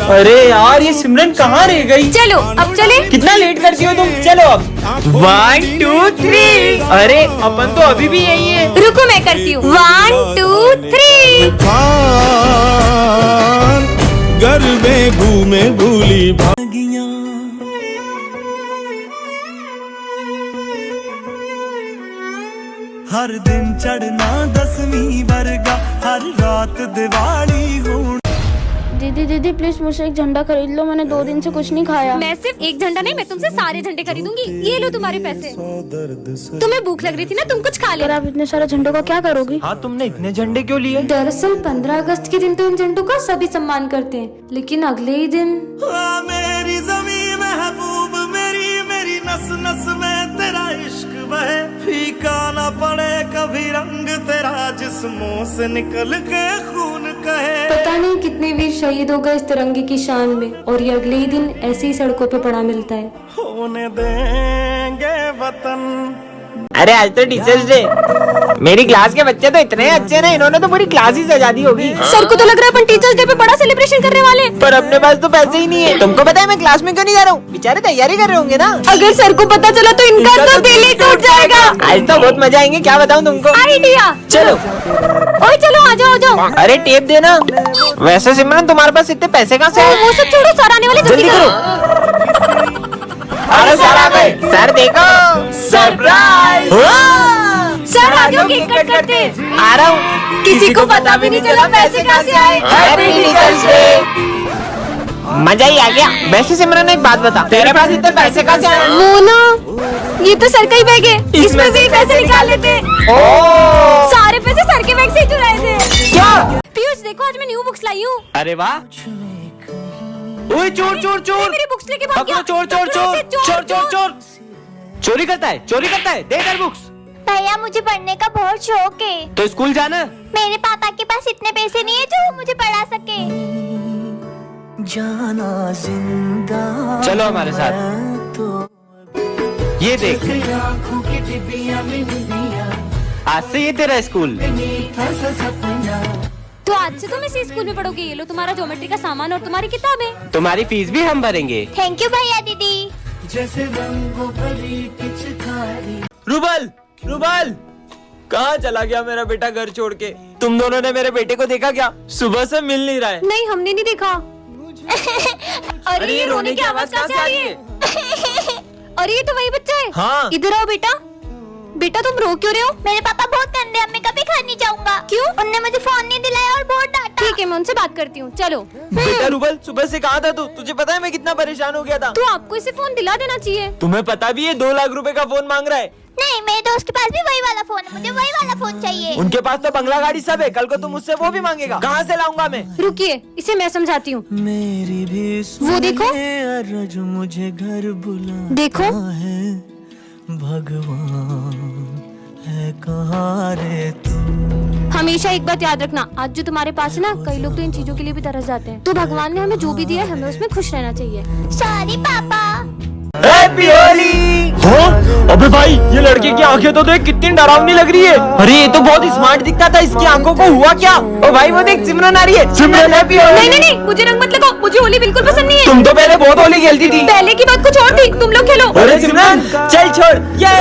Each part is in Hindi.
अरे यार ये सिमरन कहाँ रह गई? चलो अब चले। कितना लेट करती हो तुम? चलो अब 1 2 3। अरे अपन तो अभी भी यही है। रुको मैं करती हूँ। 1 2 3। घर में घूमे भूली भागियां, हर दिन चढ़ना 10वीं वर्गा, हर रात दिवाली हो। दीदी प्लीज मुझे एक झंडा खरीद लो, मैंने 2 दिन से कुछ नहीं खाया। मैं सिर्फ एक झंडा नहीं, मैं तुमसे सारे झंडे खरीदूंगी। ये लो तुम्हारे पैसे। तुम्हें भूख लग रही थी ना, तुम कुछ खा ले। आप इतने सारे झंडों का क्या करोगी? हाँ तुमने इतने झंडे क्यों लिए? दरअसल 15 अगस्त के दिन तो इन झंडों का सभी सम्मान करते हैं, लेकिन अगले ही दिन मेरी ज़मीं महबूब मेरी, मेरी नस नस में तेरा इश्क बहे, फीका न पड़े कभी रंग तेरा, जिस्मों से निकल के खून कहे। पता नहीं कितने वीर शहीद हो गए इस तिरंगे की शान में, और ये अगले ही दिन ऐसे ही सड़कों पे पड़ा मिलता है। होने देंगे वतन। अरे आज तो टीचर्स डे। मेरी क्लास के बच्चे तो इतने अच्छे ना, इन्होंने तो पूरी क्लास ही सजा दी होगी। सर को तो लग रहा है अपन टीचर्स डे पे बड़ा सेलिब्रेशन करने वाले। पर अपने पास तो पैसे ही नहीं है। तुमको पता है मैं क्लास में क्यों नहीं जा रहा हूँ? बेचारे तैयारी कर रहे होंगे ना। अगर सर को पता चला तो इनका तो दिल ही टूट जाएगा। आज तो बहुत मजा आएंगे, क्या बताऊँ तुमको। आइडिया। चलो ओए चलो आ जाओ। अरे टेप देना। वैसे सिमरन तुम्हारे पास इतने पैसे कहाँ से आए? वो सब छोड़ो, सर आने वाले, जल्दी करो। अरे सर आ गए। सर देखो सरप्राइज। सर आ जाओ, केक कट करते। आ रहा हूँ। किसी को पता भी नहीं चला पैसे कहाँ से आए। Happy teachers day. मजा ही आ गया। वैसे सिमरन एक बात बता, तेरे पास इतने पैसे कहाँ से आए? मोना, ये तो सर का ही बैग है, इसमें से ही पैसे निकाल लेते। सारे पैसे सर के बैग से ही चुराए थे। क्या? पीयूष देखो, आज मैं न्यू बुक्स लाई हूँ। अरे वाह। ओए चोर चोर चोर। मेरी बुक्स लेके भाग गया। चोर चोर चोर चोर चोर चोर। चोरी करता है, चोरी करता है। दे इधर बुक्स। भैया मुझे पढ़ने का बहुत शौक है। तो स्कूल जाना। मेरे पापा के पास इतने पैसे नहीं है जो वो मुझे पढ़ा सके। जाना जिंदा चलो हमारे साथ। ये देख, आज से ये तेरा स्कूल। तो आज से तुम इसी स्कूल में पढ़ोगे। ये लो तुम्हारा ज्योमेट्री का सामान और तुम्हारी किताबें। तुम्हारी फीस भी हम भरेंगे। थैंक यू भैया दीदी। जैसे रंगों भरी पिचकारी। रूबल, रूबल, कहाँ चला गया मेरा बेटा घर छोड़ के? तुम दोनों ने मेरे बेटे को देखा क्या? सुबह से मिल नहीं रहा है। नहीं हमने नहीं देखा। अरे ये रोने की आवाज कहाँ से आ रही है? अरे ये तो वही बच्चा है। हाँ। इधर आओ बेटा। बेटा तुम रो क्यों रहे हो? मेरे पापा बहुत गंदे हैं, मैं कभी घर नहीं जाऊंगा। क्यों? उनने मुझे फोन नहीं दिलाया और बहुत डांटा। ठीक है मैं उनसे बात करती हूँ, चलो। बेटा रूबल, सुबह से कहाँ था तू? तुझे पता है मैं कितना परेशान हो गया था। तो आपको इसे फोन दिला देना चाहिए। तुम्हें पता भी है 2 लाख रुपए का फोन मांग रहा है। नहीं, मेरे दोस्त के पास भी वही वाला फोन है, मुझे वही वाला फोन चाहिए। उनके पास तो बंगला गाड़ी सब है, कल को तुम मुझसे वो भी मांगेगा। कहाँ से लाऊंगा मैं? रुकिए, इसे मैं समझाती हूँ। मेरी भी वो देखो, अरज मुझे घर बुला देखो है, भगवान है कहाँ रे तू। हमेशा एक बात याद रखना, आज जो तुम्हारे पास है ना, कई लोग तो इन चीजों के लिए भी तरस जाते हैं। तो भगवान ने हमें जो भी दिया है, हमें उसमें खुश रहना चाहिए। सॉरी पापा। हैप्पी होली। अबे भाई, ये लड़के की आंखें तो देख कितनी डरावनी लग रही है। अरे ये तो बहुत स्मार्ट दिखता था, इसकी आंखों को हुआ क्या? ओ भाई वो देख, सिमरन आ रही है। सिमरन हैप्पी होली। नहीं नहीं नहीं, मुझे रंग मत लगाओ, मुझे होली बिल्कुल पसंद नहीं है। तुम तो पहले बहुत होली खेलती थी। पहले की बात कुछ और थी, तुम लोग खेलो। अरे सिमरन चल छोड़ ये।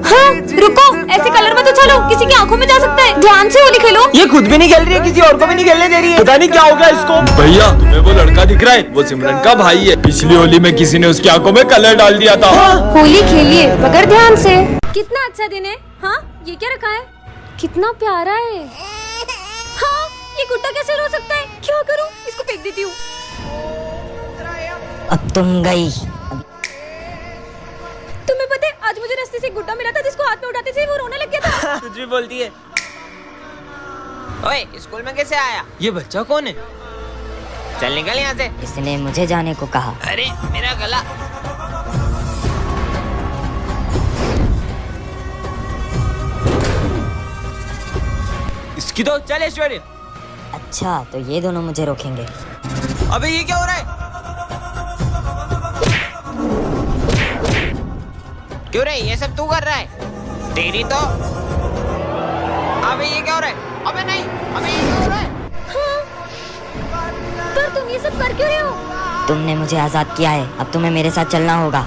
हाँ रुको, ऐसे कलर मत उछालो, किसी की आंखों में जा सकता है। ध्यान से होली खेलो। ये खुद भी नहीं खेल रही है, किसी और को भी नहीं खेलने दे रही है। पता नहीं क्या हो गया इसको। भैया तुम्हें वो लड़का दिख रहा है? वो सिमरन का भाई है। पिछली होली में किसी ने उसकी आंखों में कलर डाल दिया था। होली खेलिए मगर ध्यान से। कितना अच्छा दिन है। हाँ ये क्या रखा है? कितना प्यारा है। हाँ ये गुड्डा कैसे रो सकता है? क्या करूँ? इसको फेंक देती हूँ। अब तुम गई। तुम्हें पता है, आज मुझे रास्ते से एक गुड्डा मिला था, जिसको हाथ में उठाते थे वो रोने लग गया था। कुछ भी बोलती है। ओए स्कूल में कैसे आया? ये बच्चा कौन है? चल निकल यहाँ से। इसने मुझे जाने को कहा। अरे मेरा गला। इसकी तो चल ऐश्वर्य। अच्छा तो ये दोनों मुझे रोकेंगे। अबे ये क्या हो रहा है? क्यों रे, ये सब तू कर रहा है? तेरी तो। अबे ये क्या हो रहा है? अबे नहीं, अबे ये क्या हो रहा है? हाँ। पर तुम ये सब कर क्यों रहे हो? तुमने मुझे आजाद किया है, अब तुम्हें मेरे साथ चलना होगा।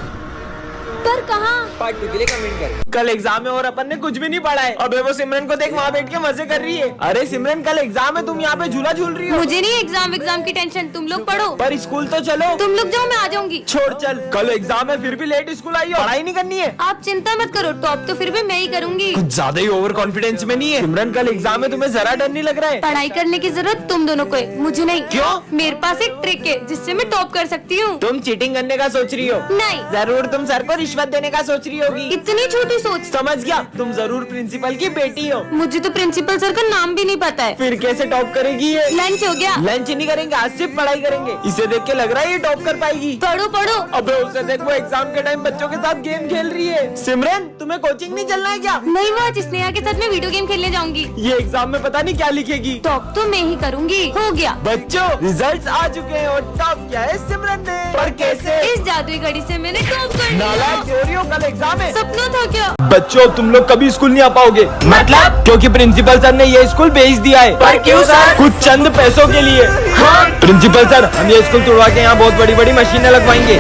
पर कहाँ? पार्ट 2 के लिए कमेंट कर। कल एग्जाम है और अपन ने कुछ भी नहीं पढ़ा है। अबे वो सिमरन को देख वहाँ बैठ के मजे कर रही है। अरे सिमरन कल एग्जाम है, तुम यहाँ पे झूला झूल रही हो। मुझे नहीं एग्जाम की टेंशन, तुम लोग पढ़ो। पर स्कूल तो चलो। तुम लोग जाओ, मैं आ जाऊंगी। छोड़ चल, कल एग्जाम है फिर भी लेट स्कूल आई हो। पढ़ाई नहीं करनी है। आप चिंता मत करो, टॉप तो फिर भी मैं ही करूंगी। कुछ ज्यादा ही ओवर कॉन्फिडेंस में नहीं है। सिमरन कल एग्जाम है, तुम्हें जरा डर नहीं लग रहा है? पढ़ाई करने की जरूरत तुम दोनों को है, मुझे नहीं। क्यों? मेरे पास एक ट्रिक है जिससे मैं टॉप कर सकती हूँ। तुम चीटिंग करने का सोच रही हो? नहीं। जरूर तुम सर को रिश्वत देने का सोच रही होगी। इतनी छोटी सोच। समझ गया, तुम जरूर प्रिंसिपल की बेटी हो। मुझे तो प्रिंसिपल सर का नाम भी नहीं पता है। फिर कैसे टॉप करेगी ये? लंच हो गया? लंच नहीं करेंगे, आज सिर्फ पढ़ाई करेंगे। इसे देख के लग रहा है ये टॉप कर पाएगी। पढ़ो पढ़ो। अबे उसे देख, वो एग्जाम के टाइम बच्चों के साथ गेम खेल रही है। सिमरन तुम्हें कोचिंग नहीं चलना है क्या? नहीं, वो आज स्नेहा के साथ मैं वीडियो गेम खेलने जाऊंगी। ये एग्जाम में पता नहीं क्या लिखेगी। टॉप तो मैं ही करूंगी। हो गया बच्चों, रिजल्ट्स आ चुके हैं और टॉप किया है सिमरन ने। पर कैसे? इस जादुई घड़ी से मैंने टॉप कर नालायक लिया। चोरी हो, कल एग्जाम है। सपना था क्या? बच्चों तुम लोग कभी स्कूल नहीं आ पाओगे। मतलब? क्योंकि प्रिंसिपल सर ने ये स्कूल बेच दिया है। पर क्यों सर? कुछ चंद पैसों के लिए। हाँ? प्रिंसिपल सर, हम ये स्कूल तोड़वा के यहाँ बहुत बड़ी बड़ी मशीनें लगवाएंगे।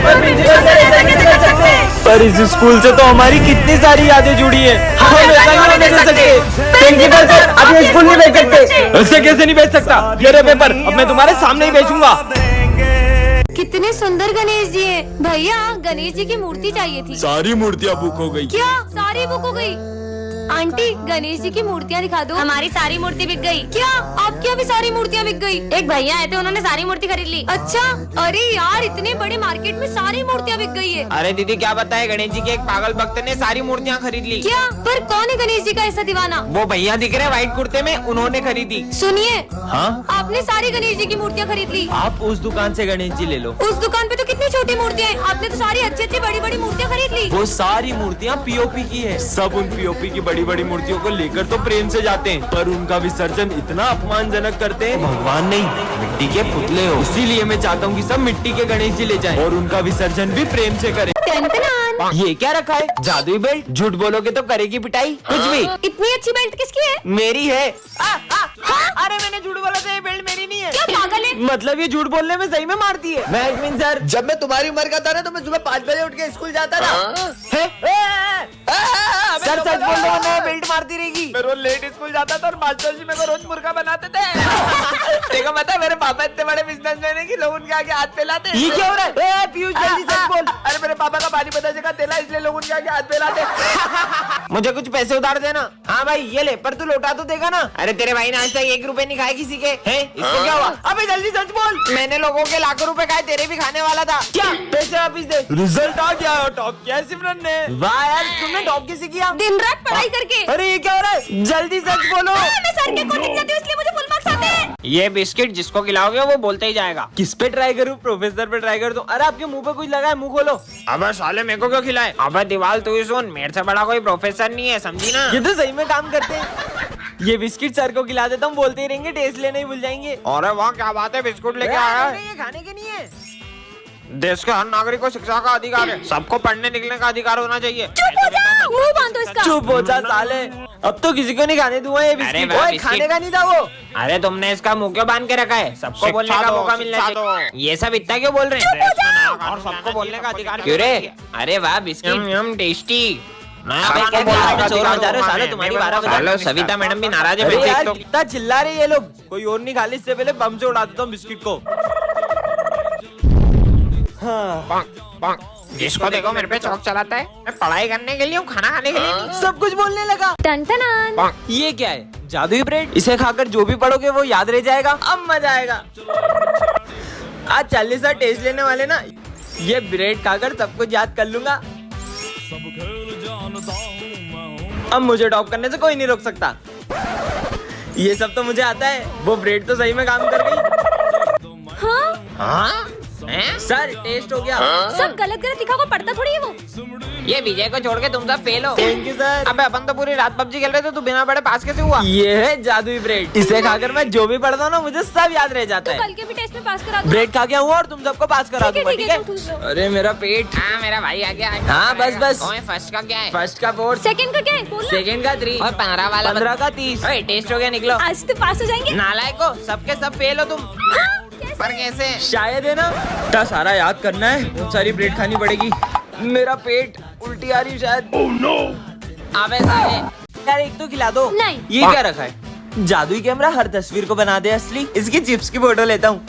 पर इस स्कूल से तो हमारी कितनी सारी यादें जुड़ी हैं। हम ऐसा क्यों नहीं दे सकते? प्रिंसिपल सर, अब ये स्कूल नहीं बेच सकते। ऐसे कैसे नहीं बेच सकता? ये रहे पेपर, अब मैं तुम्हारे सामने ही बेचूंगा। कितने सुंदर गणेश जी हैं। भैया, गणेश जी की मूर्ति चाहिए थी। सारी मूर्तियाँ बुक हो गई। क्या सारी बुक हो गई? आंटी, गणेश जी की मूर्तियाँ दिखा दो। हमारी सारी मूर्ति बिक गई। क्या आपकी अभी सारी मूर्तियाँ बिक गई? एक भैया आए थे, उन्होंने सारी मूर्ति खरीद ली। अच्छा, अरे यार, इतने बड़े मार्केट में सारी मूर्तियाँ बिक गई है। अरे दीदी, क्या बताए, गणेश जी के एक पागल भक्त ने सारी मूर्तियाँ खरीद ली। क्या? पर कौन है गणेश जी का ऐसा दीवाना? वो भैया दिख रहे व्हाइट कुर्ते में, उन्होंने खरीदी। सुनिए, हाँ? आपने सारी गणेश जी की मूर्तियाँ खरीद ली। आप उस दुकान से गणेश जी ले लो। उस दुकान पे तो कितनी छोटी मूर्तियाँ हैं। आपने तो सारी अच्छी अच्छी बड़ी बड़ी मूर्तियाँ खरीद ली। वो सारी मूर्तियाँ पीओपी की है। सब उन पीओपी की बड़ी बड़ी मूर्तियों को लेकर तो प्रेम से जाते हैं, पर उनका विसर्जन इतना अपमानजनक करते हैं। भगवान नहीं, मिट्टी के पुतले हो। इसीलिए मैं चाहता हूँ कि सब मिट्टी के गणेश जी ले जाएं और उनका विसर्जन भी प्रेम से करें। टन-टनान। ये क्या रखा है? जादुई बेल्ट? झूठ बोलोगे तो करेगी पिटाई। कुछ भी। इतनी अच्छी बेल्ट किसकी है? मेरी है। अरे मैंने झूठ बोला था, ये बेल्ट मेरी नहीं है। क्या पागल है? मतलब ये झूठ बोलने में सही में मारती है। मैं एडमिन सर, जब मैं तुम्हारी उम्र का था ना तो मैं सुबह 5 बजे उठ के स्कूल जाता था। सर सच बोल रहा हूँ, मैं बेल्ट मारती रहेगी। मैं रोज लेट स्कूल जाता था और मास्टर जी मेरे को रोज मुर्गा बनाते थे। देखो पता है, मेरे पापा इतने बड़े बिजनेसमैन है कि लोग उनके आगे हाथ फैलाते। ये क्या हो रहा है? पीयूष जल्दी सच बोल। अरे मेरे पापा का पानी पता जगह तेला, इसलिए लोग उनके आगे हाथ फैलाते। मुझे कुछ पैसे उधार देना। हाँ भाई ये ले, पर तू लौटा तो देगा ना? अरे तेरे भाई ने आज तक 1 रुपए नहीं खाए किसी के। हैं? इसको क्या हुआ? अबे जल्दी सच बोल। मैंने लोगों के लाखों रुपए खाए, तेरे भी खाने वाला था। क्या? पैसे वापिस दे। रिजल्ट आ गया और टॉप किया है सिमरन ने। वाह यार, तुमने टॉप किसी किया? दिन रात पढ़ाई करके। अरे ये क्या हो रहा है? जल्दी सच बोलो। मैं सर के कोचिंग जाती हूँ, इसलिए मुझे फुल मार्क्स आते हैं। ये बिस्किट जिसको खिलाओगे वो बोलते ही जाएगा। किस पे ट्राई करूँ? प्रोफेसर पे ट्राई कर दूं। अरे आपके मुंह पे कुछ लगा है, मुंह खोलो। अबे साले मेरे को क्यों खिलाए? अबे दीवाल तू ही सुन, मेरे से बड़ा कोई प्रोफेसर नहीं है, समझी ना? ये तो सही में काम करते हैं। ये बिस्किट सर को खिला देता हूँ, बोलते ही रहेंगे, टेस्ट लेने ही भूल जाएंगे। अरे वाह क्या बात है, बिस्कुट लेके आया है। ये खाने के नहीं है। देश के हर नागरिक को शिक्षा का अधिकार है, सबको पढ़ने निकलने का अधिकार होना चाहिए। चुप हो जा, मुंह बांधो इसका। चुप हो जा साले, अब तो किसी को नहीं खाने दूंगा ये बिस्किट। ओए खाने का नहीं था वो। अरे तुमने इसका मुंह क्यों बांध के रखा है? सबको बोलने का मौका मिलना चाहिए। ये सब इतना क्यों बोल रहे हैं? और सबको बोलने का अधिकार क्यों रे? अरे वाह बिस्किट टेस्टी। तुम्हारी 12 बजे सविता मैडम भी नाराज है। कितना चिल्ला रहे ये लोग। कोई और नहीं खा ली, इससे पहले बम से उड़ा देता हूँ बिस्किट को। जिसको देखो मेरे पे चौक चलाता है। मैं पढ़ाई करने के लिए हूँ, खाना खाने के लिए नहीं। सब कुछ बोलने लगा। टन-टनान। ये क्या है? जादुई ब्रेड? इसे खाकर जो भी पढ़ोगे वो याद रह जाएगा। अब मजा आएगा। आज 40 टेस्ट लेने वाले ना, ये ब्रेड खाकर सब कुछ याद कर लूंगा। अब मुझे टॉप करने से कोई नहीं रोक सकता। ये सब तो मुझे आता है। वो ब्रेड तो सही में काम कर गई। हाँ? सर टेस्ट हो गया। सब गलत गलत लिखा को पढ़ता थोड़ी है वो। ये विजय को छोड़ के तुम सब फेल हो। Thank you sir. अबे अपन तो पूरी रात पबजी खेल रहे थे, तू बिना पढ़े पास कैसे हुआ? ये है जादुई ब्रेड। इसे खाकर मैं जो भी पढ़ता हूँ ना, मुझे सब याद रह जाता है। कल के भी टेस्ट में पास करा दो। ब्रेड खा के आऊँ और तुम सबको पास करा दूंगा, ठीक है? अरे मेरा पेट। हाँ मेरा भाई आ गया। हाँ बस बस। फर्स्ट का क्या है? फर्स्ट का 4। सेकंड का क्या है? बोलो। सेकंड का 3 और 15 वाला 15 का 30। टेस्ट हो गया, निकलो। आज तो पास हो जाएंगे। नालायक हो, सबके सब फेल हो तुम। हाँ, कैसे? पर कैसे? शायद है ना, इतना सारा याद करना है, बहुत सारी ब्रेड खानी पड़ेगी। मेरा पेट उल्टी आ रही शायद। अबे साले, यार एक तो खिला दो। नहीं। ये क्या रखा है? जादुई कैमरा हर तस्वीर को बना दे असली। इसकी चिप्स की फोटो लेता हूँ।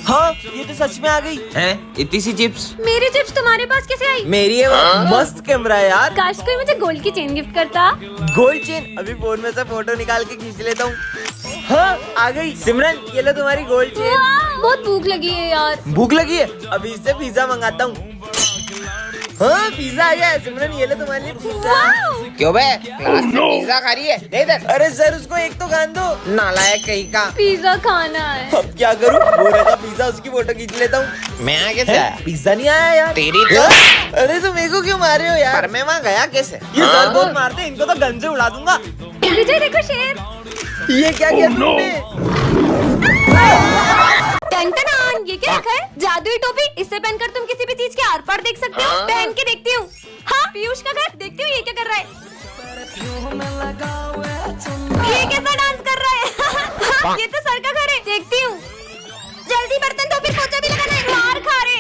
हाँ, ये तो सच में आ गई है। इतनी सी चिप्स मेरी चिप्स तुम्हारे पास कैसे आई? मेरी है वो। मस्त कैमरा है यार। काश कोई मुझे गोल्ड की चेन गिफ्ट करता। Gold chain? अभी फोन में से फोटो निकाल के खींच लेता हूँ। हाँ, आ गई। सिमरन, ये लो तुम्हारी गोल्ड चेन। बहुत भूख लगी है यार। भूख लगी है? अभी इससे पिज्जा मंगाता हूँ। हाँ, पिज्जा आ गया है। सिमरन, ये लो तुम्हारे लिए पिज्जा। क्यों बे, क्लास में पिज्जा खा रही है? दे इधर। अरे सर, उसको एक तो खान दो। नालायक कहीं का। पिज्जा खाना है। अब क्या करूँ? वो रखा पिज्जा, उसकी फोटो खींच लेता हूँ। मैं आगे से आया? पिज्जा नहीं आया यार। तेरी तो। अरे तो मेरे को क्यों मार रहे हो यार? पर मैं वहाँ गया कैसे? ये सर बहुत मारते हैं, इनको तो गन से उड़ा दूंगा। विजय देखो शेर। ये क्या किया तुमने? टन-टनान, ये क्या रखा है? जादुई टोपी। इससे पहनकर तुम किसी भी चीज के आर पार देख सकते हो। पहन के देखती हूँ। हाँ, पीयूष का घर। देखती हूँ ये क्या कर रहा है। ये कैसा डांस कर रहा है? हाँ, ये तो सर का घर है। देखती हूँ। जल्दी बर्तन धो, फिर पोछा भी लगाना है। मार खा रहे।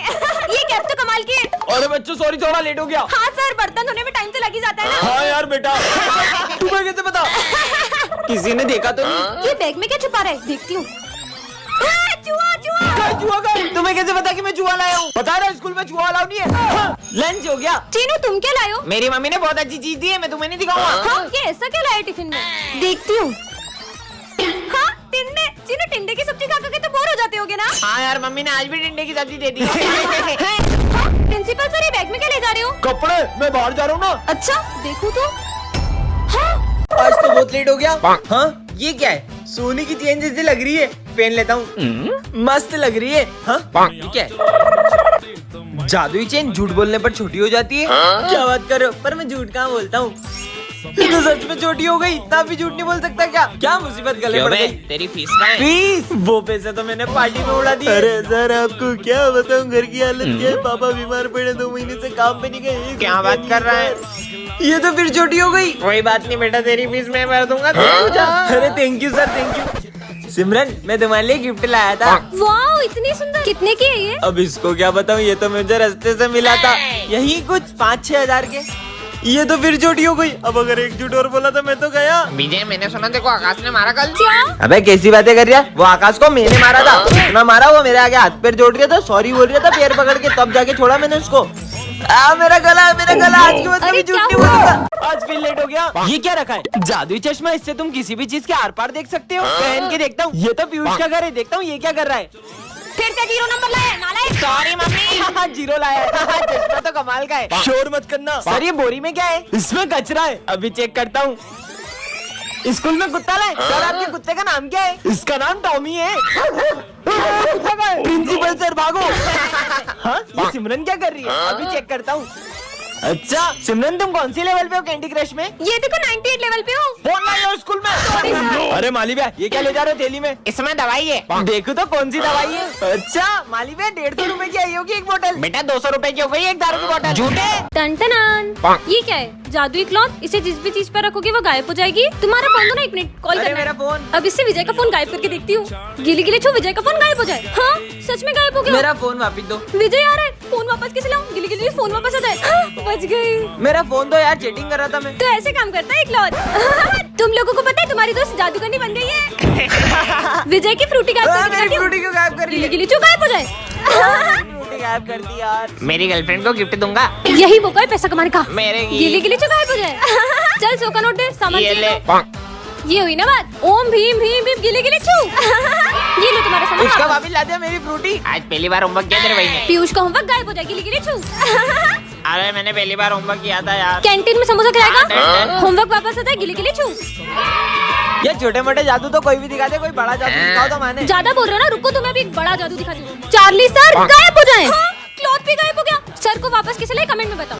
ये कैप तो कमाल की है। अरे बच्चों, सॉरी, थोड़ा लेट हो गया। हाँ सर, बर्तन धोने में टाइम तो लग ही जाता है ना। हाँ यार बेटा, तुम्हें कैसे पता? किसी ने देखा तो नहीं? ये बैग में क्या छुपा रहा है? देखती हूँ। चूहा, चूहा। क्या चूहा का? तुम्हें कैसे पता कि मैं चूहा लाया हूँ? पता है स्कूल में चूहा अलाउ नहीं है। हाँ, लंच हो गया। चीनू, तुम क्या लाए हो? मेरी मम्मी ने बहुत अच्छी चीज दी है, मैं तुम्हें नहीं दिखाऊंगा। हाँ, ये ऐसा क्या लाया टिफिन में? देखती हूँ। हाँ, टिंडे। चीनू, टिंडे की सब्जी खा के तो बोर हो जाते होगे ना? हाँ यार, मम्मी ने आज भी टिंडे की सब्जी दे दी। हाँ, प्रिंसिपल सर, ये बैग में क्या ले जा रहे हो? कपड़े, मैं बाहर जा रहा हूँ ना। अच्छा, देखो तो। हाँ, आज तो बहुत लेट हो गया। हाँ, ये क्या है? सोने की चेन जैसी लग रही है। पहन लेता हूँ। मस्त लग रही है। हाँ, ये क्या है? जादुई चेन झूठ बोलने पर छोटी हो जाती है। क्या बात कर रहे हो? पर मैं झूठ कहाँ बोलता हूँ? ये तो सच में छोटी हो गई। इतना भी झूठ नहीं बोल सकता क्या? क्या मुसीबत गले पड़ गई? तेरी फीस का है? फीस? वो पैसे तो मैंने पार्टी में उड़ा दिए। अरे सर, आपको क्या बताऊं, घर की हालत क्या है। पापा बीमार पड़े, 2 महीने से काम पे नहीं गए। क्या बात कर रहा है? ये तो फिर छोटी हो गई। कोई बात नहीं बेटा, तेरी फीस मैं भर दूंगा। अरे thank you sir, thank you. Simran, मैं तुम्हारे लिए गिफ्ट लाया था। वाओ, इतनी सुंदर। कितने की है ये? अब इसको क्या बताऊं, ये तो मुझे रास्ते से मिला था। यही कुछ 5-6 हजार के। ये तो फिर छोटी हो गई। अब अगर एक झूठ और बोला तो मैं तो गया। विजय, मैंने सुना देखो आकाश ने मारा कल। क्या? अबे कैसी बातें कर रही है? वो आकाश को मैंने मारा था। इतना मारा, वो मेरे आगे हाथ पैर जोड़ रहा था, सॉरी बोल रहा था पैर पकड़ के, तब जाके छोड़ा मैंने उसको। मेरा गला, मेरा गला। आज की बात अरे झूठ क्या नहीं हुआ? बोलूंगा। आज फिर लेट हो गया। ये क्या रखा है? जादुई चश्मा, इससे तुम किसी भी चीज के आर पार देख सकते हो। पहन के देखता हूँ। ये तो पीयूष का घर है। देखता हूँ ये क्या कर रहा है। फिर से 0 नंबर लाया, नालायक। Sorry mummy. 0 लाया है। चश्मा तो कमाल का है। शोर मत करना। सर, ये बोरी में क्या है? इसमें कचरा है। अभी चेक करता हूँ। स्कूल में कुत्ता लाए। सर, आपके कुत्ते का नाम क्या है? इसका नाम टॉमी है। प्रिंसिपल सर, भागो। हाँ, ये सिमरन क्या कर रही है? अभी चेक करता हूँ। अच्छा सिमरन, तुम कौन सी लेवल पे हो कैंडी क्रश में? ये देखो 98 लेवल पे हूँ। फोन लाई हो स्कूल में। अरे माली भैया, ये क्या ले जा रहे हो थैली में? इसमें दवाई है। देखो तो कौन सी दवाई है। अच्छा माली भैया, 150 रुपए की आई होगी एक बोतल। बेटा 200 रुपए की हो गई एक दारू की बोतल। झूठे। टन-टनान, ये क्या है? जादुई क्लॉथ। इसे जिस भी चीज पर रखोगे वो गायब हो जाएगी। तुम्हारा फोन दो ना, 1 मिनट कॉल करना है। मेरा फोन। अब इससे विजय का फोन गायब करके देखती हूँ। गिली गिली छू, विजय का फोन गायब हो जाए। हाँ, सच में गायब हो गया। मेरा फोन वापस दो। विजय आ रहा है, फोन वापस कैसे लाऊं? गिली गिली फोन वापस आ जाए। हाँ, बच गई। मेरा फोन दो यार, चैटिंग कर रहा था मैं। तो ऐसे काम करता है क्लॉथ। तुम लोगों को पता है तुम्हारी दोस्त जादूगरनी बन गई है। विजय की फ्रूटी गायब करके मेरी फ्रूटी क्यों गायब कर रही है? गिली गिली छू गायब हो जाए। फ्रूटी गायब कर दी यार। मेरी गर्लफ्रेंड को गिफ्ट दूंगा। यही मौका है पैसा कमाने का। मेरे गिली गिली छू गायब हो जाए। चल 100 का नोट दे, सामान ये ले। ये हुई ना बात। ओम भीम भीम भीम गिली गिली छू। ये लो तुम्हारा सामान। उसका वापस ला दिया मेरी फ्रूटी। आज पहली बार होमवर्क किया तेरे भाई ने। पीयूष का होमवर्क गायब हो जाए, गिली गिली छू। अरे मैंने पहली बार होमवर्क किया था यार। कैंटीन में समोसा खिलाएगा, हाँ। होमवर्क वापस आता है, गिली गिली छू। ये छोटे मोटे जादू तो कोई भी दिखा दे, कोई बड़ा जादू दिखाओ तो माने। ज्यादा बोल रहे हो ना, रुको तुम्हें अभी एक बड़ा जादू दिखाती हूँ। चार्ली सर गायब हो जाए। क्लॉथ भी गायब हो गया। सर को वापस किसे लाए, कमेंट में बताओ।